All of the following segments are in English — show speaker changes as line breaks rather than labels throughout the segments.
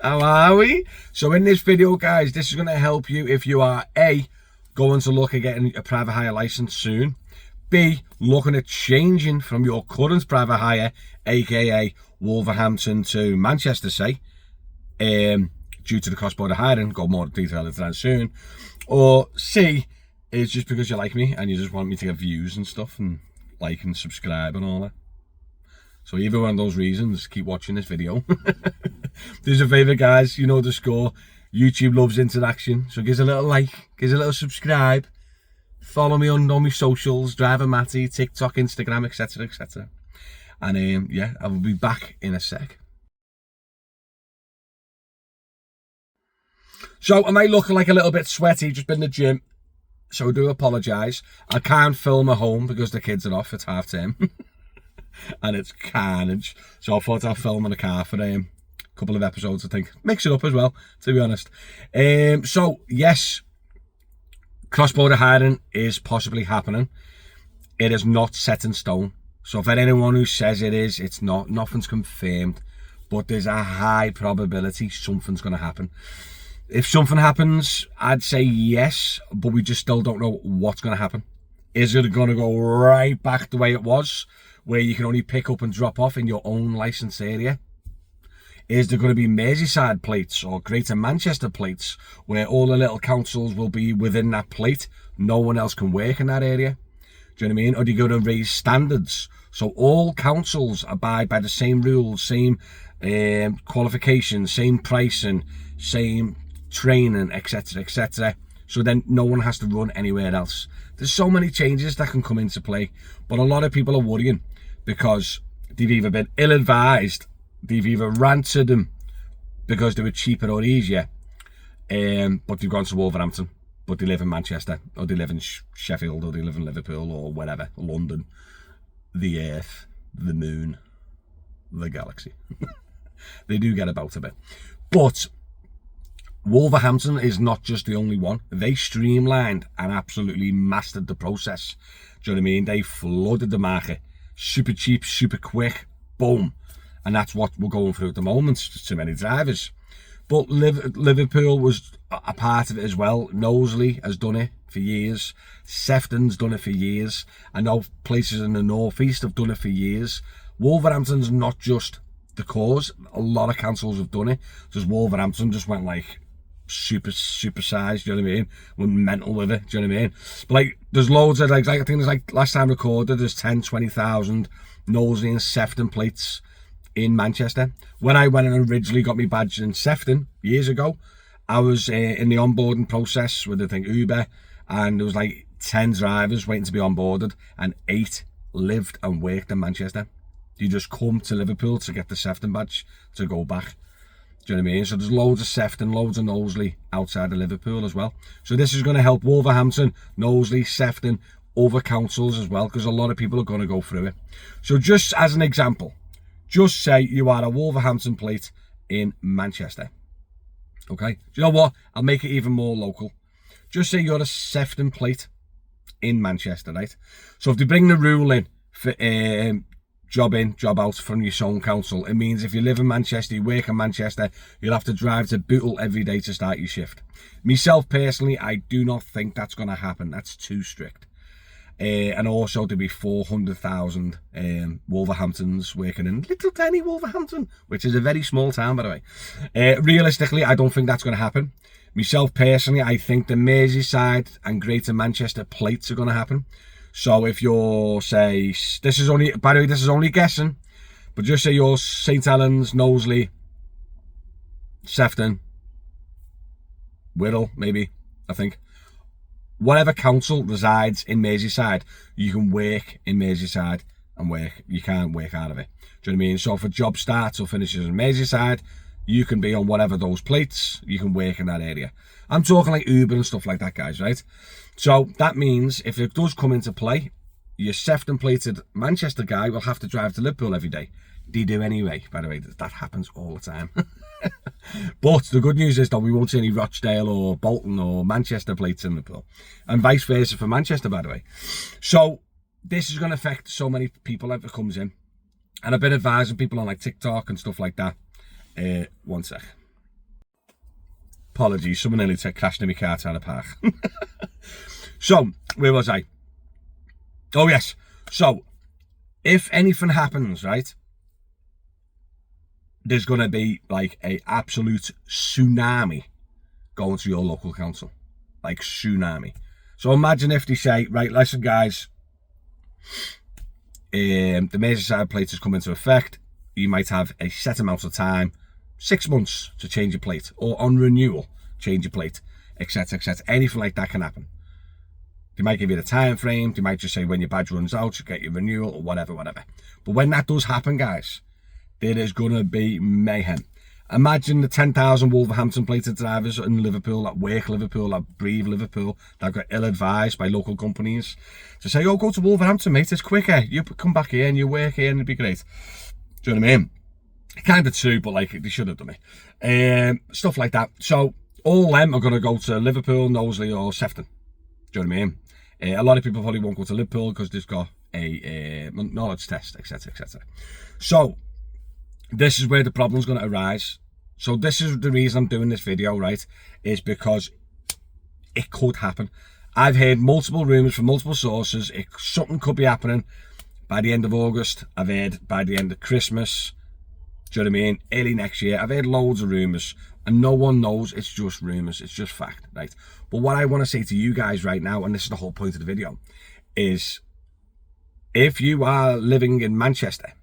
How are we? So in this video, guys, this is going to help you if you are A, going to look at getting a private hire license soon, B, looking at changing from your current private hire, aka Wolverhampton to Manchester, say, due to the cross-border hiring, go more detail into that soon, or C, is just because you like me and you just want me to get views and stuff and like and subscribe and all that. So either one of those reasons, keep watching this video. Do us a favour, guys, you know the score. YouTube loves interaction, so give us a little like, give us a little subscribe, follow me on all my socials, Driver Matty, TikTok, Instagram, etc, etc. And yeah, I will be back in a sec. So I might look like a little bit sweaty, just been in the gym, so I do apologise. I can't film at home because the kids are off, it's half term. And it's carnage, so I thought I'd film in a car for a couple of episodes, I think. Mix it up as well, to be honest. So yes, cross-border hiring is possibly happening. It is not set in stone, so for anyone who says it is, it's not. Nothing's confirmed, but there's a high probability something's going to happen. If something happens, I'd say yes, but we just still don't know what's going to happen. Is it going to go right back the way it was, where you can only pick up and drop off in your own licence area? Is there going to be Merseyside plates or Greater Manchester plates, where all the little councils will be within that plate? No one else can work in that area. Do you know what I mean? Or do you go to raise standards, so all councils abide by the same rules, same qualifications, same pricing, same training, etc, etc, so then no one has to run anywhere else? There's so many changes that can come into play, but a lot of people are worrying because they've either been ill-advised, they've either ran to them because they were cheaper or easier, but they've gone to Wolverhampton, but they live in Manchester, or they live in Sheffield, or they live in Liverpool, or wherever, London, the Earth, the Moon, the galaxy. They do get about a bit. But Wolverhampton is not just the only one. They streamlined and absolutely mastered the process. Do you know what I mean? They flooded the market. Super cheap, super quick, boom. And that's what we're going through at the moment. Too many drivers. But Liverpool was a part of it as well. Knowsley has done it for years. Sefton's done it for years. I know places in the northeast have done it for years. Wolverhampton's not just the cause. A lot of councils have done it. Just Wolverhampton just went like super sized, do you know what I mean? Went mental with it, do you know what I mean? But like, there's loads of like I think there's like, last time recorded, there's 10-20,000 Knowsley and Sefton plates in Manchester. When I went and originally got my badge in Sefton years ago, I was in the onboarding process with I think Uber, and there was like 10 drivers waiting to be onboarded, and 8 lived and worked in Manchester. You just come to Liverpool to get the Sefton badge to go back. Do you know what I mean? So there's loads of Sefton, loads of Knowsley outside of Liverpool as well. So this is going to help Wolverhampton, Knowsley, Sefton, other councils as well, because a lot of people are going to go through it. So just as an example, just say you are a Wolverhampton plate in Manchester. Okay? Do you know what? I'll make it even more local. Just say you're a Sefton plate in Manchester, right? So if they bring the rule in for job in, job out from your own council, it means if you live in Manchester, you work in Manchester, you'll have to drive to Bootle every day to start your shift. Myself personally, I do not think that's going to happen. That's too strict. And also to be 400,000 Wolverhamptons working in little tiny Wolverhampton, which is a very small town, by the way. Realistically, I don't think that's going to happen. Myself personally, I think the Merseyside and Greater Manchester plates are going to happen. So if you're, say, this is only, by the way, this is only guessing, but just say you're St Helens, Knowsley, Sefton, Wirral, maybe, I think. Whatever council resides in Merseyside, you can work in Merseyside and work. You can't work out of it. Do you know what I mean? So if a job starts or finishes in Merseyside, you can be on whatever those plates, you can work in that area. I'm talking like Uber and stuff like that, guys, right? So that means if it does come into play, your Sefton plated Manchester guy will have to drive to Liverpool every day. They do anyway, by the way, that happens all the time. But the good news is that we won't see any Rochdale or Bolton or Manchester plates in Liverpool, and vice versa for Manchester, by the way. So this is going to affect so many people if it comes in, and I've been advising people on like TikTok and stuff like that. One sec. Apologies, someone nearly crashed in my car trying to park. So, where was I? Oh yes, so if anything happens, right, there's going to be like a absolute tsunami going to your local council. Like tsunami. So imagine if they say, right, listen guys, the Merseyside plate has come into effect. You might have a set amount of time, 6 months to change your plate, or on renewal, change your plate, etc, etc. Anything like that can happen. They might give you the time frame. They might just say when your badge runs out, you get your renewal, or whatever, whatever. But when that does happen, guys, there is going to be mayhem. Imagine the 10,000 Wolverhampton plated drivers in Liverpool, that work Liverpool, that breathe Liverpool, that got ill-advised by local companies to say, oh, go to Wolverhampton, mate, it's quicker. You come back here and you work here and it'd be great. Do you know what I mean? Kind of true, but like, they should have done it. Stuff like that. So, all them are going to go to Liverpool, Knowsley or Sefton. Do you know what I mean? A lot of people probably won't go to Liverpool because they've got a knowledge test, etc, etc. So, this is where the problem's going to arise. So this is the reason I'm doing this video, right, is because it could happen. I've heard multiple rumours from multiple sources. Something could be happening by the end of August. I've heard by the end of Christmas. Do you know what I mean? Early next year. I've heard loads of rumours. And no one knows. It's just rumours. It's just fact, right? But what I want to say to you guys right now, and this is the whole point of the video, is if you are living in Manchester,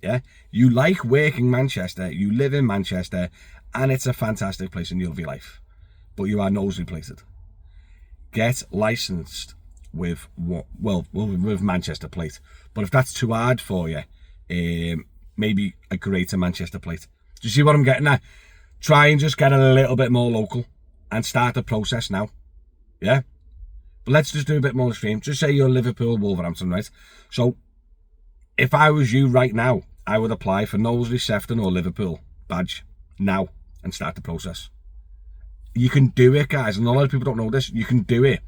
yeah, you like working Manchester, you live in Manchester, and it's a fantastic place and you love your life, but you are Knowsley plated, get licensed with with Manchester plate. But if that's too hard for you, maybe a greater Manchester plate. Do you see what I'm getting at? Try and just get a little bit more local and start the process now. Yeah, but let's just do a bit more extreme. Just say you're Liverpool, Wolverhampton, right? So if I was you right now, I would apply for Knowsley, Sefton or Liverpool badge now and start the process. You can do it, guys, and a lot of people don't know this. You can do it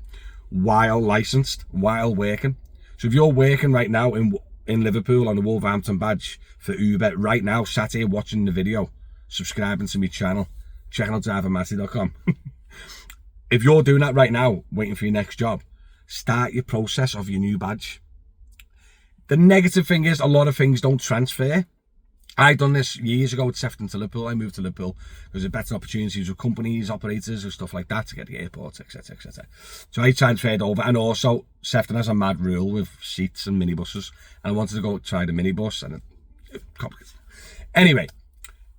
while licensed, while working. So if you're working right now in Liverpool on the Wolverhampton badge for Uber right now, sat here watching the video, subscribing to my channel, checking out drivermatty.com. If you're doing that right now, waiting for your next job, start your process of your new badge. The negative thing is a lot of things don't transfer. I done this years ago with Sefton to Liverpool. I moved to Liverpool because there's better opportunities with companies, operators and stuff like that to get the airports, etc, etc. So I transferred over, and also Sefton has a mad rule with seats and minibuses, and I wanted to go try the minibus, and it complicated. Anyway,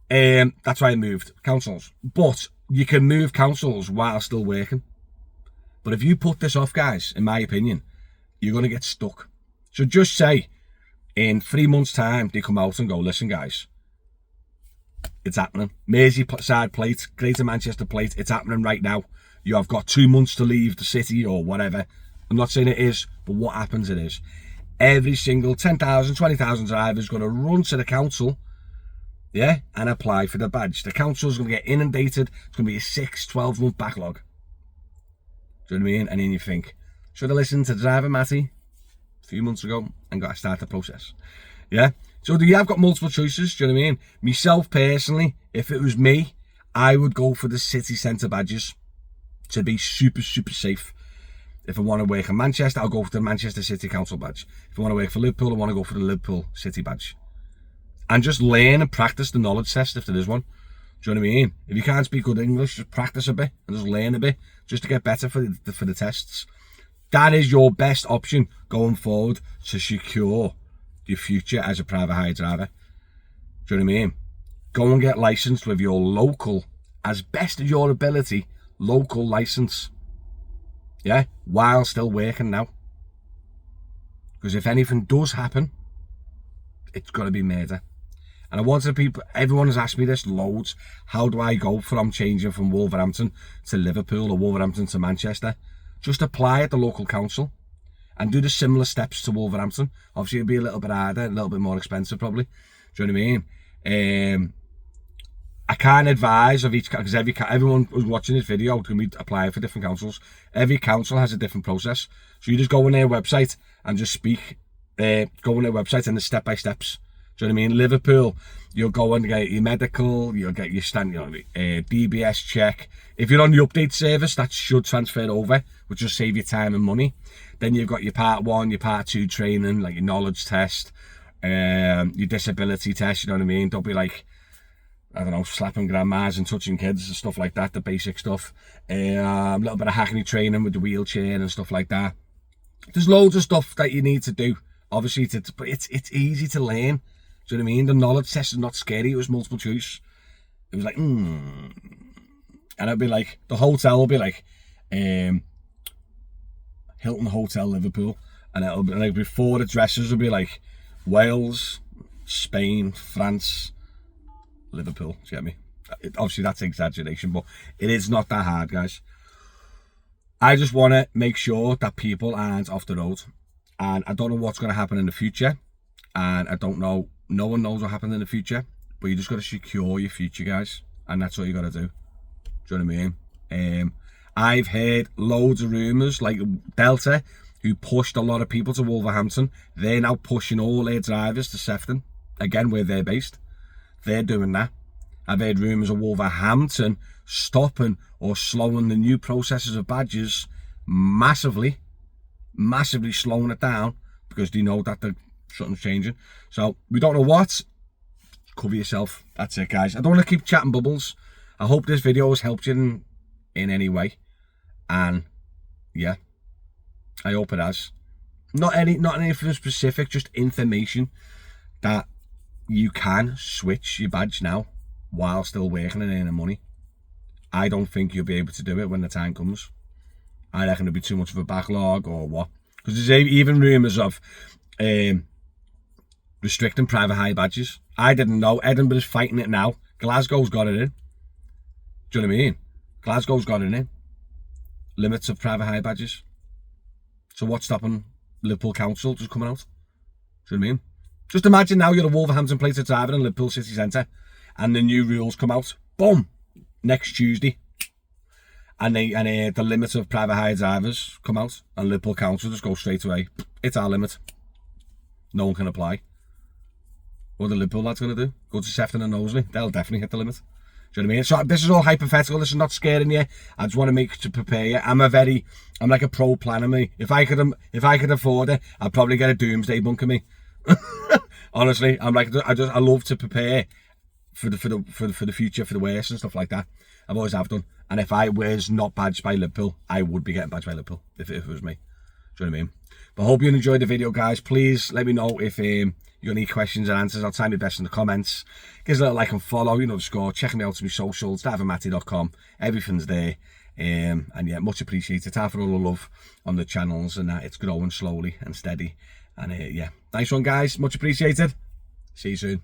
that's why I moved councils. But you can move councils while still working. But if you put this off, guys, in my opinion, you're going to get stuck. So just say, in 3 months' time, they come out and go, listen, guys, it's happening. Merseyside plate, Greater Manchester plate, it's happening right now. You have got 2 months to leave the city or whatever. I'm not saying it is, but what happens it is. Every single 10,000, 20,000 drivers is going to run to the council, yeah, and apply for the badge. The council's going to get inundated. It's going to be a 6, 12-month backlog. Do you know what I mean? And then you think, should I listen to Driver Matty a few months ago and got to start the process? Yeah, so you have got multiple choices. Do you know what I mean? Myself personally, if it was me, I would go for the city centre badges to be super safe. If I want to work in Manchester, I'll go for the Manchester City Council badge. If I want to work for Liverpool, I want to go for the Liverpool City badge, and just learn and practice the knowledge test if there is one. Do you know what I mean? If you can't speak good English, just practice a bit and just learn a bit just to get better for the tests. That is your best option going forward to secure your future as a private hire driver. Do you know what I mean? Go and get licensed with your local, as best as your ability, local license. Yeah, while still working now. Because if anything does happen, it's got to be murder. And I wanted people, everyone has asked me this loads. How do I go from changing from Wolverhampton to Liverpool or Wolverhampton to Manchester? Just apply at the local council and do the similar steps to Wolverhampton. Obviously, it'll be a little bit harder, a little bit more expensive probably. Do you know what I mean? I can't advise of each, because everyone who's watching this video can be applying for different councils. Every council has a different process. So you just go on their website and just speak. Go on their website and the step-by-steps. Do you know what I mean? Liverpool, you'll go and get your medical, you'll get your DBS check. If you're on the update service, that should transfer over, which will save you time and money. Then you've got your part 1, your part 2 training, like your knowledge test, your disability test, you know what I mean? Don't be like, I don't know, slapping grandmas and touching kids and stuff like that, the basic stuff. A little bit of hackney training with the wheelchair and stuff like that. There's loads of stuff that you need to do, obviously, but it's easy to learn. Do you know what I mean? The knowledge test is not scary, it was multiple choice. It was like, And it'd be like, the hotel will be like, Hilton Hotel Liverpool. And it'll be like, before the addresses will be like, Wales, Spain, France, Liverpool. Do you get me? Obviously, that's exaggeration, but it is not that hard, guys. I just want to make sure that people aren't off the road. And I don't know what's going to happen in the future. And I don't know, no one knows what happened in the future. But you just got to secure your future, guys. And that's what you got to do. Do you know what I mean? I've heard loads of rumours, like Delta, who pushed a lot of people to Wolverhampton. They're now pushing all their drivers to Sefton. Again, where they're based. They're doing that. I've heard rumours of Wolverhampton stopping or slowing the new processes of badges massively slowing it down because they know that something's changing. So we don't know what. Cover yourself. That's it, guys. I don't want to keep chatting bubbles. I hope this video has helped you in any way. And yeah, I hope it has. Not anything specific, just information that you can switch your badge now while still working and earning money. I don't think you'll be able to do it when the time comes. I reckon it'll be too much of a backlog or what. Because there's even rumours of restricting private hire badges. I didn't know. Edinburgh's fighting it now. Glasgow's got it in. Do you know what I mean? Glasgow's got it in. Limits of private hire badges. So what's stopping Liverpool Council just coming out? Do you know what I mean? Just imagine now you're a Wolverhampton plated driver in Liverpool City Centre and the new rules come out. Boom! Next Tuesday. And the limit of private hire drivers come out and Liverpool Council just go straight away. It's our limit. No one can apply. What are the Liverpool lads going to do? Go to Sefton and Knowsley? They'll definitely hit the limit. Do you know what I mean? So this is all hypothetical. This is not scaring you. I just want to prepare you. I'm like a pro planner, me. If I could afford it, I'd probably get a doomsday bunker, me. Honestly, I love to prepare for the future, for the worst and stuff like that. I've always have done. And if I was not badged by Liverpool, I would be getting badged by Liverpool if it was me. Do you know what I mean? But I hope you enjoyed the video, guys. Please let me know if you got any questions and answers. I'll try my best in the comments. Give us a little like and follow, you know the score. Check me out on my socials, drivermatty.com. Everything's there. And yeah, much appreciated. Time for all the love on the channels and that. It's growing slowly and steady. And yeah, nice one, guys. Much appreciated. See you soon.